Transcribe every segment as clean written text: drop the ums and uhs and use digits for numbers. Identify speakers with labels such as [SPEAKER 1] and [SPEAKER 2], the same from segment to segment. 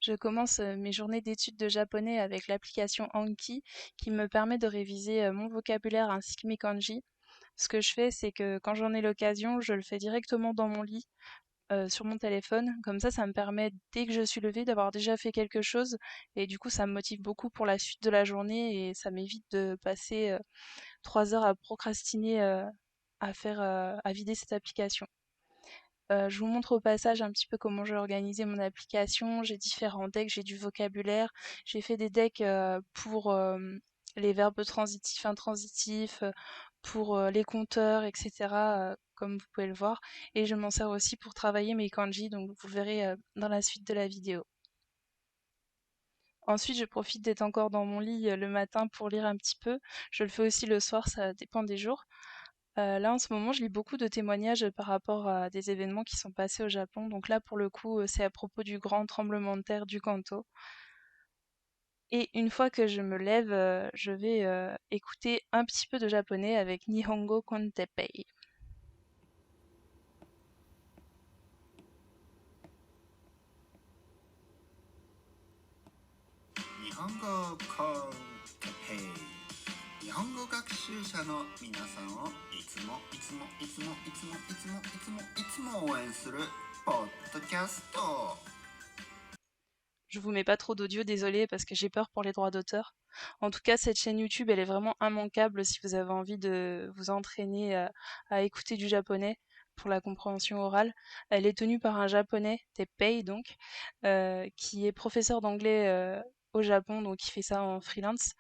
[SPEAKER 1] Je commence mes journées d'études de japonais avec l'application Anki qui me permet de réviser mon vocabulaire ainsi que mes kanji. Ce que je fais, c'est que quand j'en ai l'occasion, je le fais directement dans mon lit, sur mon téléphone. Comme ça me permet, dès que je suis levée, d'avoir déjà fait quelque chose. Et du coup, ça me motive beaucoup pour la suite de la journée et ça m'évite de passer 3 heures à procrastiner, à vider cette application. Je vous montre au passage un petit peu comment j'ai organisé mon application. J'ai différents decks, j'ai du vocabulaire. J'ai fait des decks pour les verbes transitifs, intransitifs, pour les compteurs, etc. Comme vous pouvez le voir. Et je m'en sers aussi pour travailler mes kanji, donc vous le verrez dans la suite de la vidéo. Ensuite, je profite d'être encore dans mon lit le matin pour lire un petit peu. Je le fais aussi le soir, ça dépend des jours. Là, en ce moment, je lis beaucoup de témoignages par rapport à des événements qui sont passés au Japon. Donc là, pour le coup, c'est à propos du grand tremblement de terre du Kanto. Et une fois que je me lève, je vais écouter un petit peu de japonais avec Nihongo Kontepei.
[SPEAKER 2] 日本語コンテペイ日本語学習者の皆さんをいつも応援するポッドキャスト。
[SPEAKER 1] Je vous mets pas trop d'audio, désolé, parce que j'ai peur pour les droits d'auteur. En tout cas, cette chaîne YouTube, elle est vraiment immanquable si vous avez envie de vous entraîner à écouter du japonais pour la compréhension orale. Elle est tenue par un japonais, Teppei donc, qui est professeur d'anglais au Japon, donc il fait ça en freelance.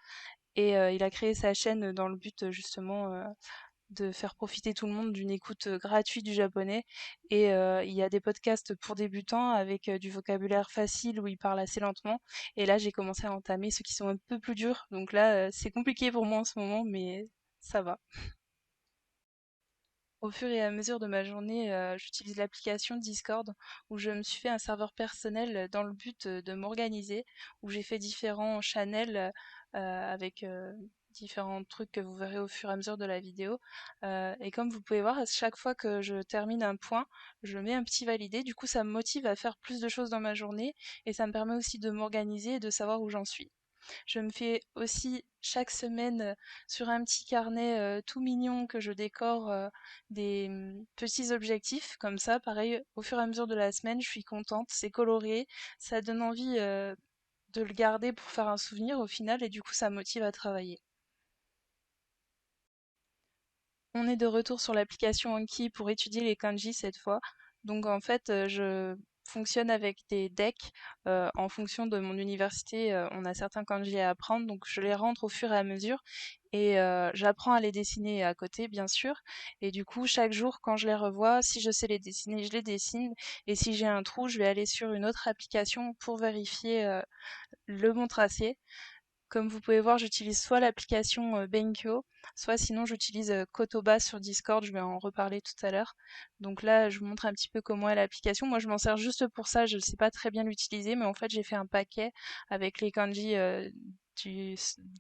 [SPEAKER 1] Et il a créé sa chaîne dans le but justement de faire profiter tout le monde d'une écoute gratuite du japonais. Et il y a des podcasts pour débutants avec du vocabulaire facile où ils parlent assez lentement. Et là, j'ai commencé à entamer ceux qui sont un peu plus durs. Donc là, c'est compliqué pour moi en ce moment, mais ça va. Au fur et à mesure de ma journée, j'utilise l'application Discord où je me suis fait un serveur personnel dans le but de m'organiser, où j'ai fait différents channels avec différents trucs que vous verrez au fur et à mesure de la vidéo. Et comme vous pouvez voir, à chaque fois que je termine un point, je mets un petit validé. Du coup, ça me motive à faire plus de choses dans ma journée et ça me permet aussi de m'organiser et de savoir où j'en suis. Je me fais aussi chaque semaine sur un petit carnet tout mignon que je décore des petits objectifs. Comme ça, pareil, au fur et à mesure de la semaine, je suis contente, c'est coloré, ça donne envie de le garder pour faire un souvenir au final et du coup ça motive à travailler. On est de retour sur l'application Anki pour étudier les kanji cette fois. Donc en fait, je fonctionne avec des decks en fonction de mon université. On a certains kanji à apprendre, donc je les rentre au fur et à mesure et j'apprends à les dessiner à côté, bien sûr. Et du coup, chaque jour, quand je les revois, si je sais les dessiner, je les dessine. Et si j'ai un trou, je vais aller sur une autre application pour vérifier le bon tracé. Comme vous pouvez voir, j'utilise soit l'application Benkyo, soit sinon j'utilise Kotoba sur Discord, je vais en reparler tout à l'heure. Donc là, je vous montre un petit peu comment est l'application. Moi, je m'en sers juste pour ça, je ne sais pas très bien l'utiliser, mais en fait, j'ai fait un paquet avec les kanji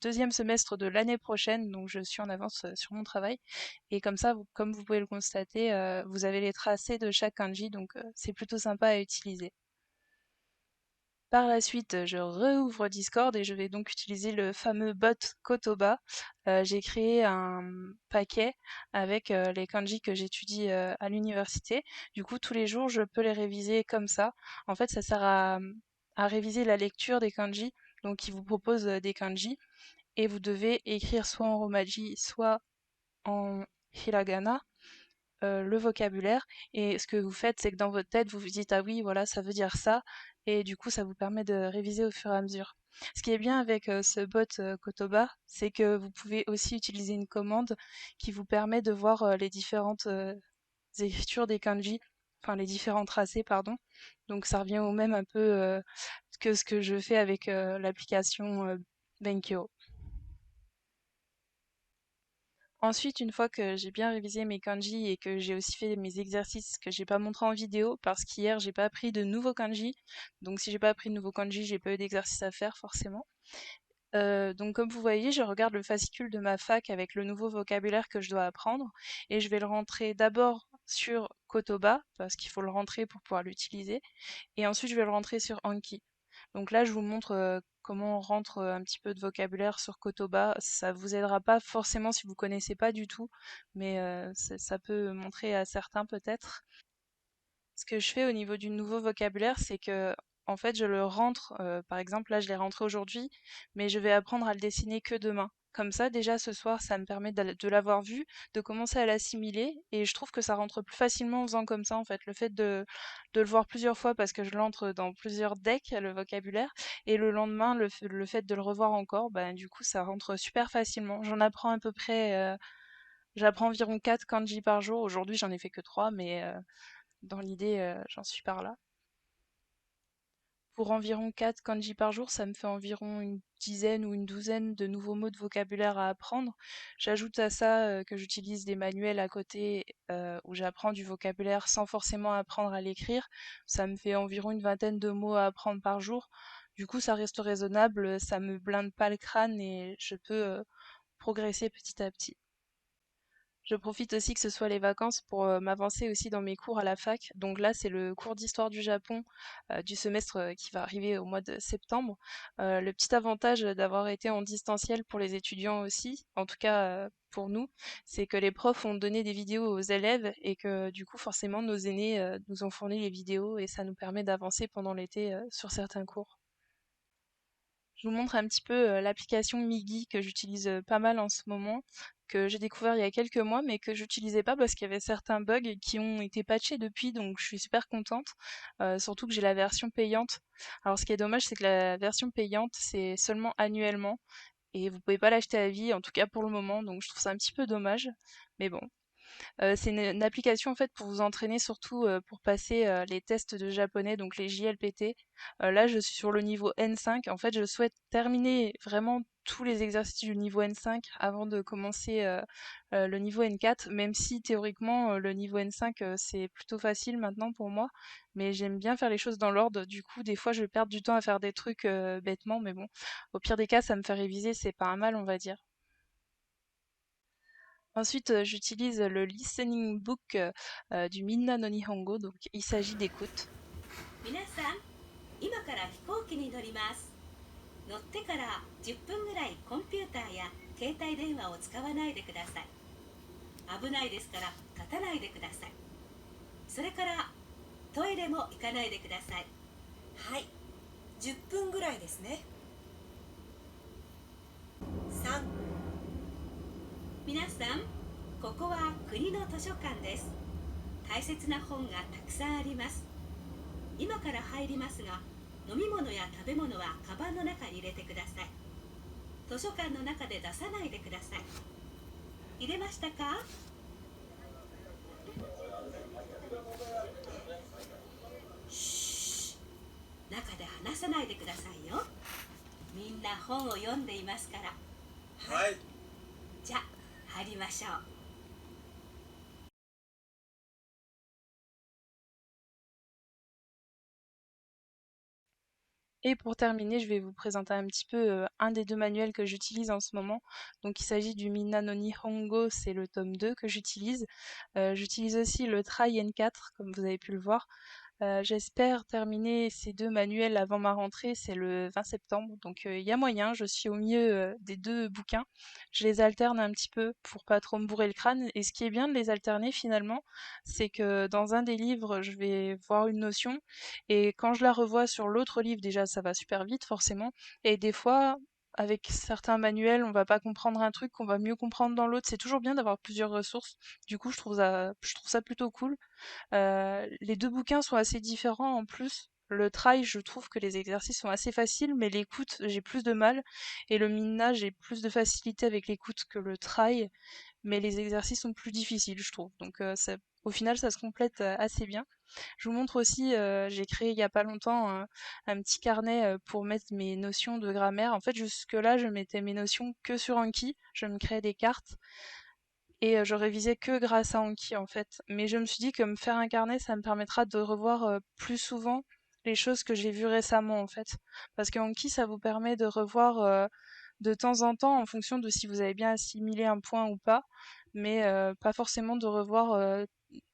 [SPEAKER 1] deuxième semestre de l'année prochaine, donc je suis en avance sur mon travail. Et comme ça, comme vous pouvez le constater, vous avez les tracés de chaque kanji, donc c'est plutôt sympa à utiliser. Par la suite, je rouvre Discord et je vais donc utiliser le fameux bot Kotoba. J'ai créé un paquet avec les kanji que j'étudie à l'université. Du coup, tous les jours, je peux les réviser comme ça. En fait, ça sert à réviser la lecture des kanji. Donc, il vous propose des kanji et vous devez écrire soit en romaji, soit en hiragana le vocabulaire. Et ce que vous faites, c'est que dans votre tête, vous vous dites, ah oui, voilà, ça veut dire ça. Et du coup, ça vous permet de réviser au fur et à mesure. Ce qui est bien avec ce bot Kotoba, c'est que vous pouvez aussi utiliser une commande qui vous permet de voir les différentes écritures des kanji, enfin les différents tracés, pardon. Donc ça revient au même un peu que ce que je fais avec l'application Benkyo. Ensuite, une fois que j'ai bien révisé mes kanji et que j'ai aussi fait mes exercices que j'ai pas montré en vidéo parce qu'hier j'ai pas appris de nouveaux kanji. Donc si j'ai pas appris de nouveaux kanji, j'ai pas eu d'exercice à faire forcément. Donc comme vous voyez, je regarde le fascicule de ma fac avec le nouveau vocabulaire que je dois apprendre et je vais le rentrer d'abord sur Kotoba parce qu'il faut le rentrer pour pouvoir l'utiliser et ensuite je vais le rentrer sur Anki. Donc là, je vous montre comment on rentre un petit peu de vocabulaire sur Kotoba. Ça vous aidera pas forcément si vous connaissez pas du tout, mais ça peut montrer à certains peut-être. Ce que je fais au niveau du nouveau vocabulaire, c'est que en fait, je le rentre, par exemple, là, je l'ai rentré aujourd'hui, mais je vais apprendre à le dessiner que demain. Comme ça, déjà ce soir, ça me permet de l'avoir vu, de commencer à l'assimiler, et je trouve que ça rentre plus facilement en faisant comme ça, en fait. Le fait de le voir plusieurs fois parce que je l'entre dans plusieurs decks, le vocabulaire, et le lendemain, le fait de le revoir encore, ben, du coup, ça rentre super facilement. J'en apprends à peu près, j'apprends environ 4 kanji par jour. Aujourd'hui, j'en ai fait que 3, mais dans l'idée, j'en suis par là. Pour environ 4 kanji par jour, ça me fait environ une dizaine ou une douzaine de nouveaux mots de vocabulaire à apprendre. J'ajoute à ça que j'utilise des manuels à côté où j'apprends du vocabulaire sans forcément apprendre à l'écrire. Ça me fait environ une vingtaine de mots à apprendre par jour. Du coup, ça reste raisonnable, ça me blinde pas le crâne et je peux progresser petit à petit. Je profite aussi que ce soit les vacances pour m'avancer aussi dans mes cours à la fac. Donc là, c'est le cours d'histoire du Japon du semestre qui va arriver au mois de septembre. Le petit avantage d'avoir été en distanciel pour les étudiants aussi, en tout cas pour nous, c'est que les profs ont donné des vidéos aux élèves et que du coup, forcément, nos aînés nous ont fourni les vidéos et ça nous permet d'avancer pendant l'été sur certains cours. Je vous montre un petit peu l'application Migi que j'utilise pas mal en ce moment, que j'ai découvert il y a quelques mois, mais que j'utilisais pas parce qu'il y avait certains bugs qui ont été patchés depuis, donc je suis super contente. Surtout que j'ai la version payante. Alors ce qui est dommage, c'est que la version payante, c'est seulement annuellement et vous pouvez pas l'acheter à vie, en tout cas pour le moment, donc je trouve ça un petit peu dommage. Mais bon, c'est une application en fait pour vous entraîner surtout pour passer les tests de japonais, donc les JLPT. Là, je suis sur le niveau N5. En fait, je souhaite terminer vraiment tous les exercices du niveau N5 avant de commencer le niveau N4, même si théoriquement le niveau N5 c'est plutôt facile maintenant pour moi, mais j'aime bien faire les choses dans l'ordre. Du coup, des fois, je vais perdre du temps à faire des trucs bêtement, mais bon, au pire des cas, ça me fait réviser, c'est pas un mal, on va dire. Ensuite, j'utilise le listening book du Minna no Nihongo, donc il s'agit d'écoute.
[SPEAKER 2] 皆さん、今から飛行機に乗ります。乗ってから10分ぐらいコンピューターや携帯電話を使わないでください。危ないですから立たないでください。それからトイレも行かないでください。はい、10分ぐらいですね。3、皆さん、ここは国の図書館です。大切な本がたくさんあります。今から入りますが、飲み物や食べ物はカバンの中に入れてください。図書館の中で出さないでください。入れましたか？シー、中で話さないでくださいよ。みんな本を読んでいますから。はい。じゃあ入りましょう。
[SPEAKER 1] Et pour terminer, je vais vous présenter un petit peu un des deux manuels que j'utilise en ce moment. Donc il s'agit du Minna no Nihongo, c'est le tome 2 que j'utilise. J'utilise aussi le Try N4, comme vous avez pu le voir. J'espère terminer ces deux manuels avant ma rentrée, c'est le 20 septembre, donc il y a moyen, je suis au milieu des deux bouquins. Je les alterne un petit peu pour pas trop me bourrer le crâne, et ce qui est bien de les alterner finalement, c'est que dans un des livres, je vais voir une notion, et quand je la revois sur l'autre livre, déjà ça va super vite forcément, et des fois, avec certains manuels, on va pas comprendre un truc qu'on va mieux comprendre dans l'autre. C'est toujours bien d'avoir plusieurs ressources. Du coup, je trouve ça plutôt cool. Les 2 bouquins sont assez différents en plus. Le trail, je trouve que les exercices sont assez faciles, mais l'écoute, j'ai plus de mal. Et le minna, j'ai plus de facilité avec l'écoute que le trail, mais les exercices sont plus difficiles, je trouve. Donc au final, ça se complète assez bien. Je vous montre aussi, j'ai créé il y a pas longtemps un petit carnet pour mettre mes notions de grammaire. En fait, jusque-là, je mettais mes notions que sur Anki. Je me créais des cartes et je révisais que grâce à Anki en fait. Mais je me suis dit que me faire un carnet, ça me permettra de revoir plus souvent les choses que j'ai vues récemment en fait. Parce que Anki, ça vous permet de revoir de temps en temps en fonction de si vous avez bien assimilé un point ou pas, mais pas forcément de revoir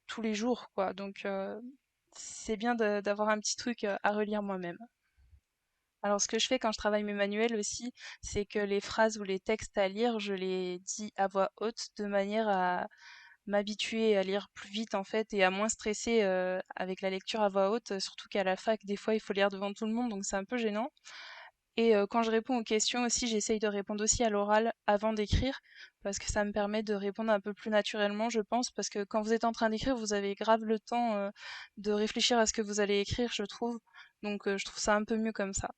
[SPEAKER 1] tous les jours quoi. Donc c'est bien d'avoir un petit truc à relire moi-même. Alors ce que je fais quand je travaille mes manuels aussi, c'est que les phrases ou les textes à lire, je les dis à voix haute de manière à m'habituer à lire plus vite en fait et à moins stresser avec la lecture à voix haute, surtout qu'à la fac, des fois, il faut lire devant tout le monde, donc c'est un peu gênant. Et quand je réponds aux questions aussi, j'essaye de répondre aussi à l'oral avant d'écrire, parce que ça me permet de répondre un peu plus naturellement, je pense, parce que quand vous êtes en train d'écrire, vous avez grave le temps de réfléchir à ce que vous allez écrire, je trouve. Donc je trouve ça un peu mieux comme ça.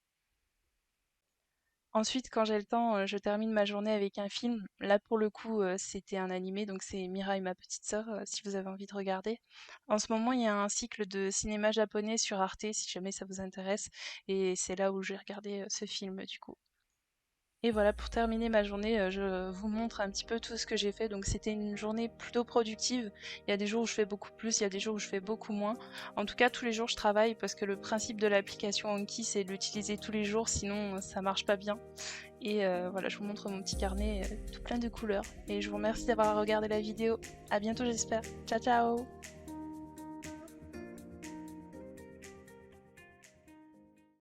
[SPEAKER 1] Ensuite, quand j'ai le temps, je termine ma journée avec un film. Là, pour le coup, c'était un animé, donc c'est Mira et ma petite sœur, si vous avez envie de regarder. En ce moment, il y a un cycle de cinéma japonais sur Arte, si jamais ça vous intéresse, et c'est là où j'ai regardé ce film, du coup. Et voilà, pour terminer ma journée, je vous montre un petit peu tout ce que j'ai fait. Donc c'était une journée plutôt productive. Il y a des jours où je fais beaucoup plus, il y a des jours où je fais beaucoup moins. En tout cas, tous les jours je travaille parce que le principe de l'application Anki, c'est de l'utiliser tous les jours, sinon ça marche pas bien. Et voilà, je vous montre mon petit carnet tout plein de couleurs. Et je vous remercie d'avoir regardé la vidéo. À bientôt j'espère. Ciao ciao.